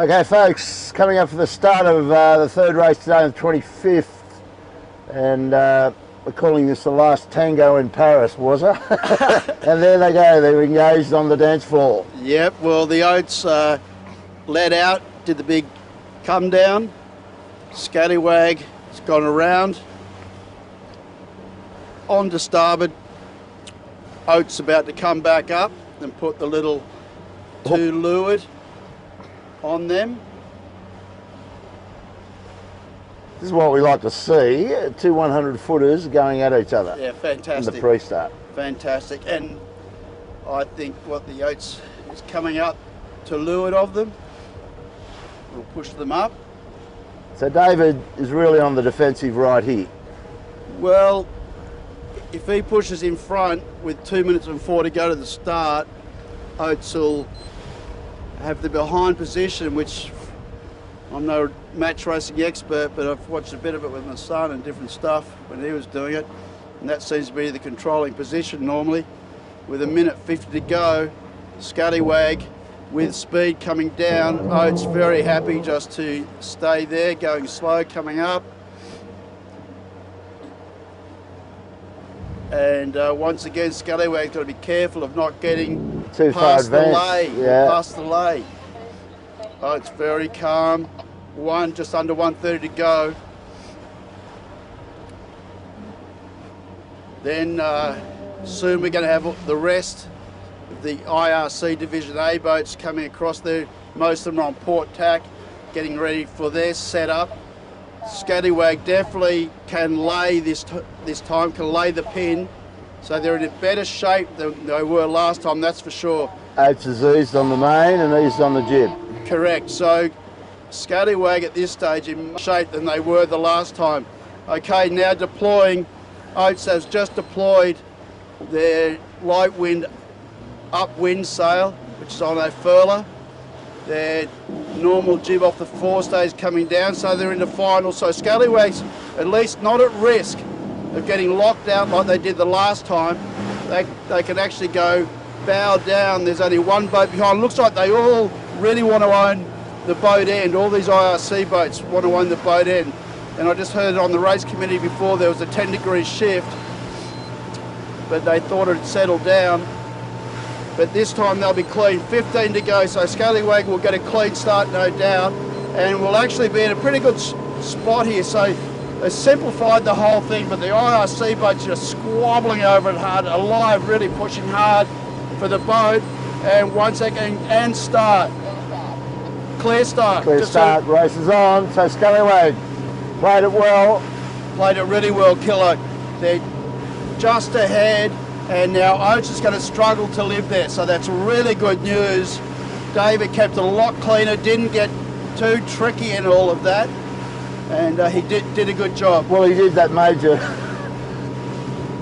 Okay folks, coming up for the start of the third race today on the 25th, and we're calling this the last tango in Paris, was it? And there they go, they're engaged on the dance floor. Yep, well the Oats led out, did the big come down, Scallywag has gone around, on to starboard, Oats about to come back up and put the little two leeward on them. This is what we like to see, two 100-footers going at each other. Yeah, fantastic. In the pre-start. Fantastic, and I think what the Oats is coming up to leeward of them will push them up. So David is really on the defensive right here. Well, if he pushes in front with 2 minutes and 4 to go to the start, Oats will have the behind position, which I'm no match racing expert, but I've watched a bit of it with my son and different stuff when he was doing it, and that seems to be the controlling position normally. With 1:50 to go, Scallywag with speed coming down, Oats very happy just to stay there, going slow, coming up. And once again, Scallywag's got to be careful of not getting too past far the advanced. lay. Yeah. Past the lay. Oh, it's very calm. Just under 1:30 to go. Then soon we're going to have the rest of the IRC Division A boats coming across there. Most of them are on port tack, getting ready for their setup. Scallywag definitely can lay this time, can lay the pin, so they're in a better shape than they were last time, that's for sure. Oats is eased on the main and eased on the jib. Correct, so Scallywag at this stage in more shape than they were the last time. Okay, now deploying. Oats has just deployed their light wind upwind sail, which is on a furler. Their normal jib off the forestay is coming down, so they're in the final. So Scallywag's at least not at risk of getting locked out like they did the last time. They can actually go bow down. There's only one boat behind. Looks like they all really want to own the boat end. All these IRC boats want to own the boat end. And I just heard on the race committee before there was a 10-degree shift, but they thought it had settled down. But this time they'll be clean, 15 to go, so Scallywag will get a clean start, no doubt, and will actually be in a pretty good spot here. So they simplified the whole thing, but the IRC boats are squabbling over it hard, Alive really pushing hard for the boat, and 1 second, and start. Clear start. Clear start, race is on, so Scallywag played it well. Played it really well, Killer. They're just ahead. And now Oats is going to struggle to live there, so that's really good news. David kept it a lot cleaner, didn't get too tricky in all of that, and he did a good job. Well, he did that major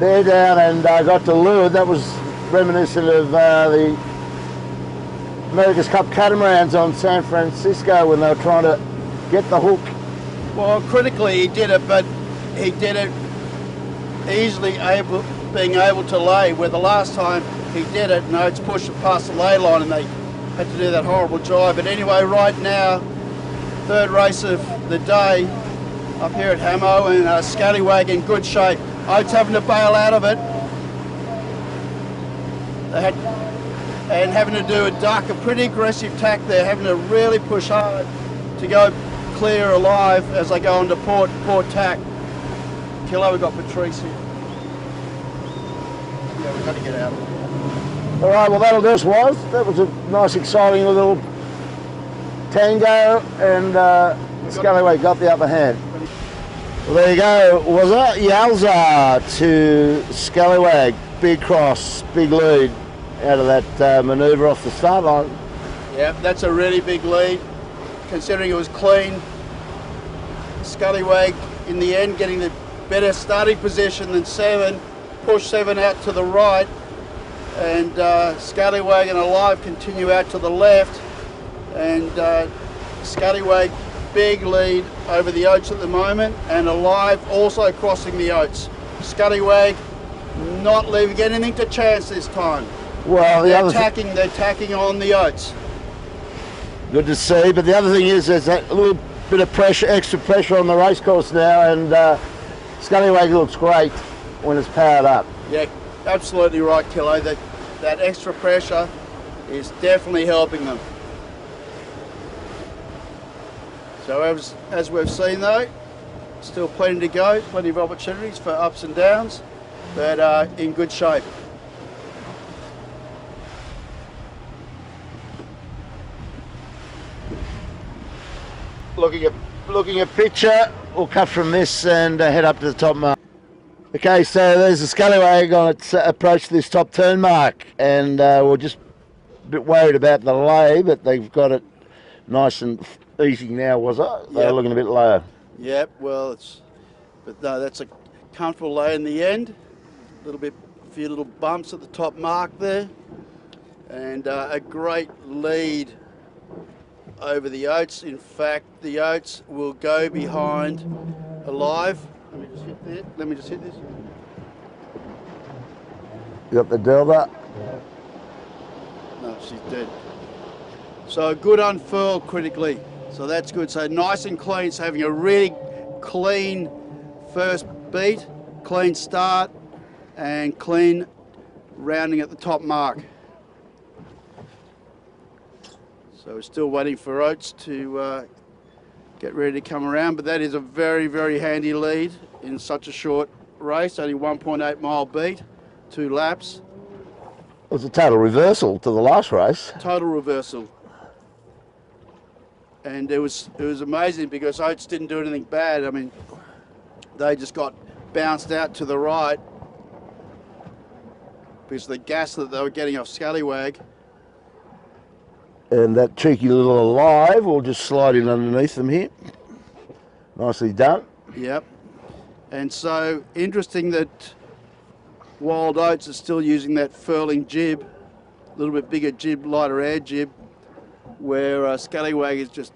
bear down and got to leeward. That was reminiscent of the America's Cup catamarans on San Francisco when they were trying to get the hook. Well, critically he did it, but he did it easily being able to lay, where the last time he did it, Oats pushed it past the lay line and they had to do that horrible drive. But anyway, right now, third race of the day up here at Hamo, and Scallywag in good shape. Oats having to bail out of it. And having to do a duck, a pretty aggressive tack there, having to really push hard to go clear alive as they go onto port tack. Kilo, we've got Patrice here. Yeah, we've got to get out. All right, well that'll do us, that was a nice exciting little tango, and Scallywag got the upper hand. Well there you go, was it? Yowza to Scallywag, big cross, big lead out of that manoeuvre off the start line. Yeah, that's a really big lead, considering it was clean. Scallywag in the end getting the better starting position than 7, push 7 out to the right, and Scallywag and Alive continue out to the left, and Scallywag big lead over the Oats at the moment, and Alive also crossing the Oats. Scallywag not leaving anything to chance this time. Well, they're tacking on the Oats. Good to see. But the other thing is there's that little bit of pressure, extra pressure on the race course now, and Scallywag looks great when it's powered up. Yeah, absolutely right, Kilo. That extra pressure is definitely helping them. So as we've seen though, still plenty to go, plenty of opportunities for ups and downs, but in good shape. Looking at picture, we'll cut from this and head up to the top mark. Okay, so there's the Scallywag on its approach to this top turn mark, and we're just a bit worried about the lay, but they've got it nice and easy now, was it? They're looking a bit low. Yep, well, but no, that's a comfortable lay in the end. A few little bumps at the top mark there, and a great lead over the Oats. In fact, the Oats will go behind Alive. Let me just hit this. You got the Delta? No, she's dead. So a good unfurl critically. So that's good. So nice and clean. It's having a really clean first beat, clean start, and clean rounding at the top mark. So we're still waiting for Oats to get ready to come around, but that is a very, very handy lead in such a short race, only 1.8 mile beat, 2 laps. It was a total reversal to the last race. Total reversal. And it was amazing because Oats didn't do anything bad. I mean, they just got bounced out to the right because of the gas that they were getting off Scallywag. And that cheeky little Alive will just slide in underneath them here. Nicely done. Yep. And so interesting that Wild Oats are still using that furling jib, a little bit bigger jib, lighter air jib, where Scallywag is just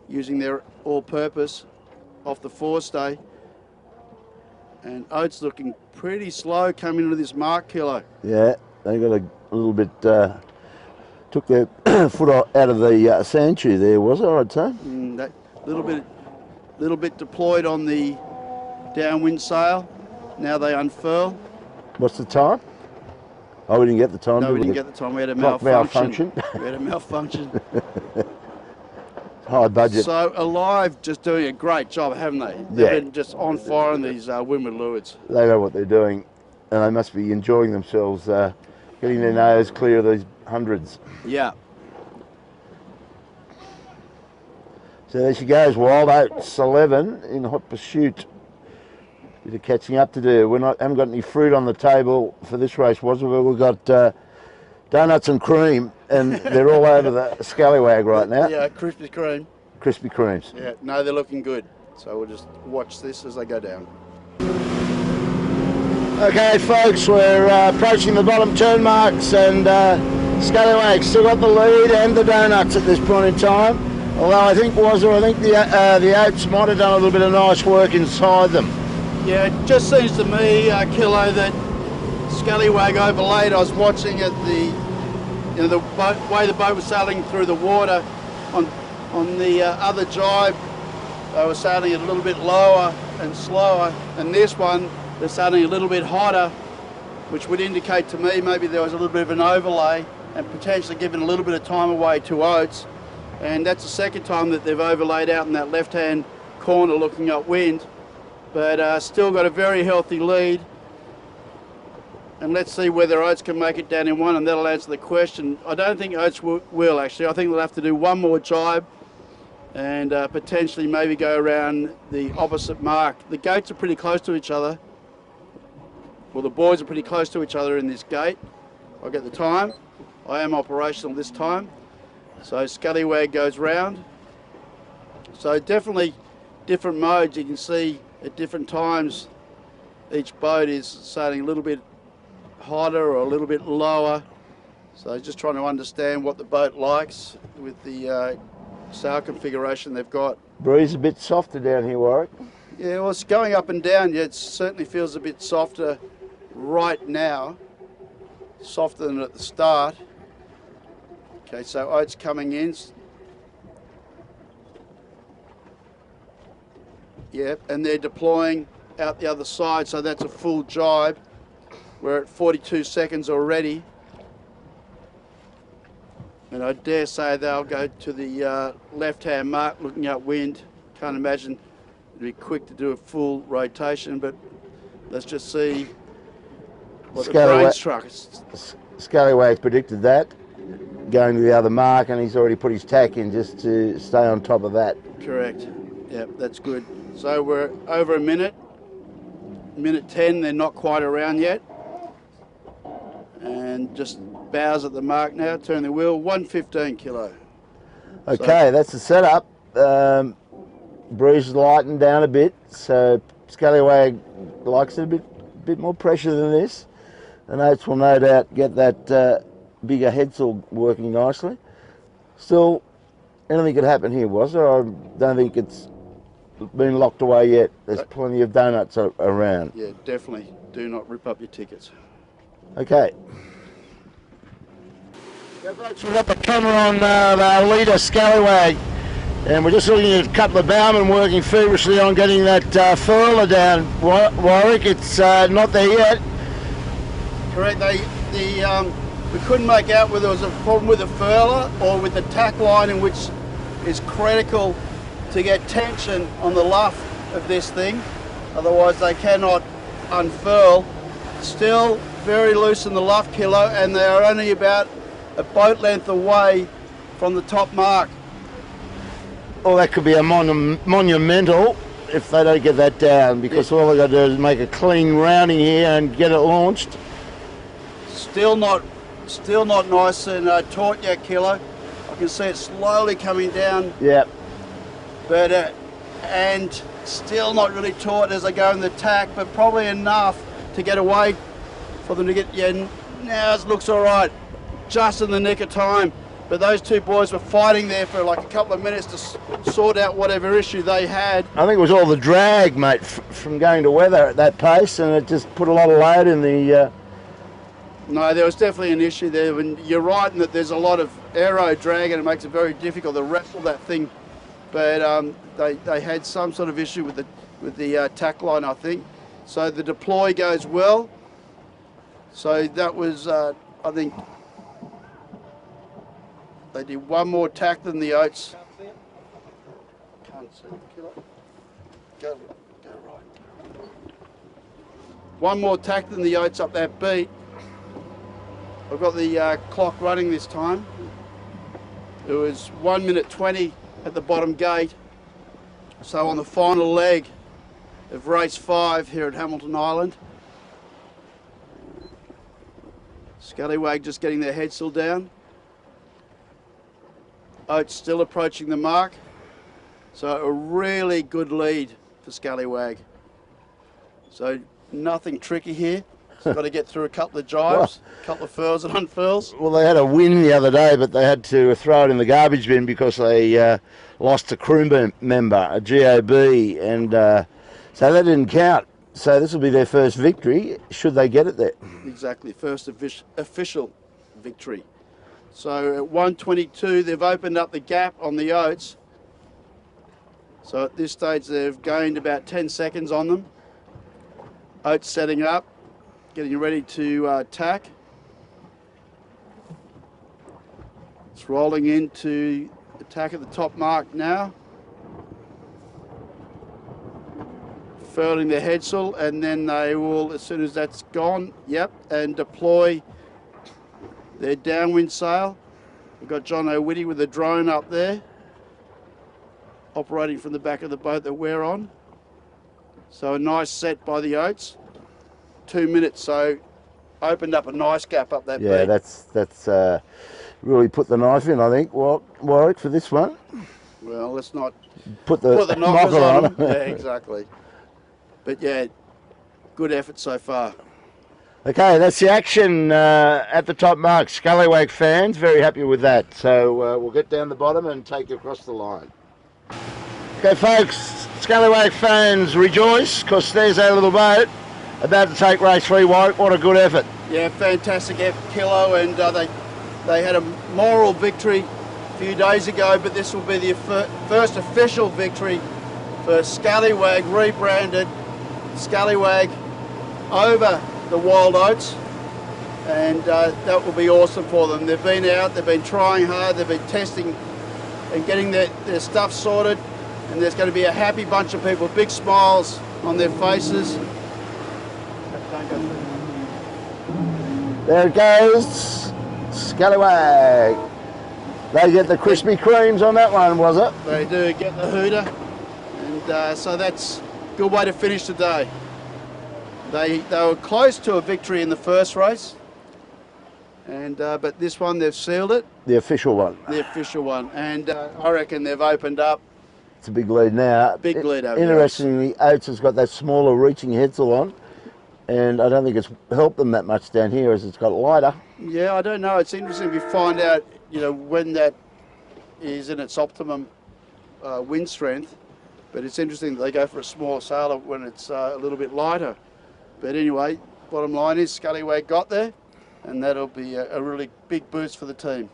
using their all-purpose off the forestay. And Oats looking pretty slow coming into this mark, Kilo. Yeah, they got a little bit, took their foot out of the sand tube there, was it, I'd say? That little bit deployed on the downwind sail. Now they unfurl. What's the time? Oh, we didn't get the time. No, we didn't get the time. We had a malfunction. We had a malfunction. High budget. So Alive just doing a great job, haven't they? They've been just on fire in these windward lewards. They know what they're doing, and they must be enjoying themselves, getting their nose clear of these hundreds. Yeah. So there she goes, Wild Oats 11 in hot pursuit. Bit of catching up to do. Haven't got any fruit on the table for this race, was it? We've got donuts and cream, and they're all over the Scallywag right now. Yeah, Krispy Kreme. Krispy Kremes. Yeah, no, they're looking good. So we'll just watch this as they go down. Okay, folks, we're approaching the bottom turn marks, and Scallywag still got the lead and the donuts at this point in time. Although I think the Oats might have done a little bit of nice work inside them. Yeah, it just seems to me, Kilo, that Scallywag overlaid. I was watching at the way the boat was sailing through the water on the other jibe. They were sailing it a little bit lower and slower, and this one they're sailing a little bit hotter, which would indicate to me maybe there was a little bit of an overlay and potentially giving a little bit of time away to Oats. And that's the second time that they've overlaid out in that left-hand corner looking upwind. But still got a very healthy lead. And let's see whether Oats can make it down in one, and that'll answer the question. I don't think Oats will actually. I think they'll have to do one more jibe and potentially maybe go around the opposite mark. The gates are pretty close to each other. Well, the boys are pretty close to each other in this gate. I'll get the time. I am operational this time. So Scallywag goes round. So definitely different modes. You can see at different times each boat is sailing a little bit hotter or a little bit lower. So just trying to understand what the boat likes with the sail configuration they've got. Breeze a bit softer down here, Warwick. Yeah, well, it's going up and down. Yeah, it certainly feels a bit softer right now. Softer than at the start. Okay, so Oats coming in, Yep, and they're deploying out the other side, so that's a full jibe. We're at 42 seconds already. And I dare say they'll go to the left-hand mark looking upwind. Can't imagine it'd be quick to do a full rotation, but let's just see what the brain struck. Scallywag predicted that, going to the other mark, and he's already put his tack in just to stay on top of that. Correct. Yep, that's good. So we're over a minute. Minute 10, they're not quite around yet. And just bows at the mark now, turn the wheel, 115 kilo. Okay, So, that's the setup. Breeze is lightened down a bit, so Scallywag likes it a bit more pressure than this. And Oates will no doubt get that bigger headsail working nicely. Still, anything could happen here, was there? I don't think it's been locked away yet. There's plenty of donuts around. Yeah, definitely. Do not rip up your tickets. Okay. So folks, we've got the camera on our leader Scallywag, and we're just looking at a couple of bowmen working feverishly on getting that furler down. Warwick, it's not there yet. Correct. We couldn't make out whether there was a problem with the furler or with the tack line, which is critical to get tension on the luff of this thing. Otherwise, they cannot unfurl. Still very loose in the luff, Kilo, and they are only about a boat length away from the top mark. Well, that could be a monumental if they don't get that down, because all they've got to do is make a clean rounding here and get it launched. Still not nice and taut yet, Kilo. I can see it slowly coming down. Yep. But and still not really taut as they go in the tack, but probably enough to get away for them to get. Yeah, now it looks all right, just in the nick of time. But those two boys were fighting there for like a couple of minutes to sort out whatever issue they had. I think it was all the drag, mate, from going to weather at that pace, and it just put a lot of load in the... No, there was definitely an issue there. And you're right in that there's a lot of aero drag, and it makes it very difficult to wrestle that thing. But they had some sort of issue with the tack line, I think. So the deploy goes well. So that was, I think, they did one more tack than the Oates. Can't see it. Go right. One more tack than the Oates up that beat. I've got the clock running this time. It was 1 minute 20 at the bottom gate. So on the final leg of race 5 here at Hamilton Island. Scallywag just getting their headsail down. Oates still approaching the mark. So a really good lead for Scallywag. So nothing tricky here. Just got to get through a couple of jibes, a couple of furls and unfurls. Well, they had a win the other day, but they had to throw it in the garbage bin because they lost a crew member, a GOB, and so that didn't count. So this will be their first victory, should they get it there. Exactly, first official victory. So at 1:22, they've opened up the gap on the Oates. So at this stage, they've gained about 10 seconds on them. Oates setting up, getting ready to tack. It's rolling into the tack at the top mark now. Furling their headsail, and then they will, as soon as that's gone, and deploy their downwind sail. We've got John O'Witty with a drone up there, operating from the back of the boat that we're on. So a nice set by the Oates. 2 minutes, so opened up a nice gap up that beat. Yeah, that's really put the knife in, I think, Warwick, for this one. Well, let's not put the knockers on. them. Yeah, exactly. But yeah, good effort so far. Okay, that's the action at the top mark. Scallywag fans, very happy with that. So we'll get down the bottom and take you across the line. Okay, folks, Scallywag fans, rejoice, because there's our little boat about to take race 3. Warwick, what a good effort. Yeah, fantastic effort, Kilo, and they had a moral victory a few days ago, but this will be the first official victory for Scallywag, rebranded Scallywag over the Wild Oats, and that will be awesome for them. They've been out, they've been trying hard, they've been testing and getting their stuff sorted, and there's going to be a happy bunch of people, big smiles on their faces. There it goes, Scallywag. They get the Krispy Kremes on that one, was it? They do get the hooter, and so that's a good way to finish the day. They were close to a victory in the first race, and but this one they've sealed it. The official one. The official one, and I reckon they've opened up. It's a big lead now. Big lead over. Interestingly, Oates has got that smaller reaching headsel on, and I don't think it's helped them that much down here as it's got lighter. Yeah, I don't know. It's interesting to find out, you know, when that is in its optimum wind strength. But it's interesting that they go for a small sailor when it's a little bit lighter. But anyway, bottom line is Scallywag got there, and that'll be a really big boost for the team.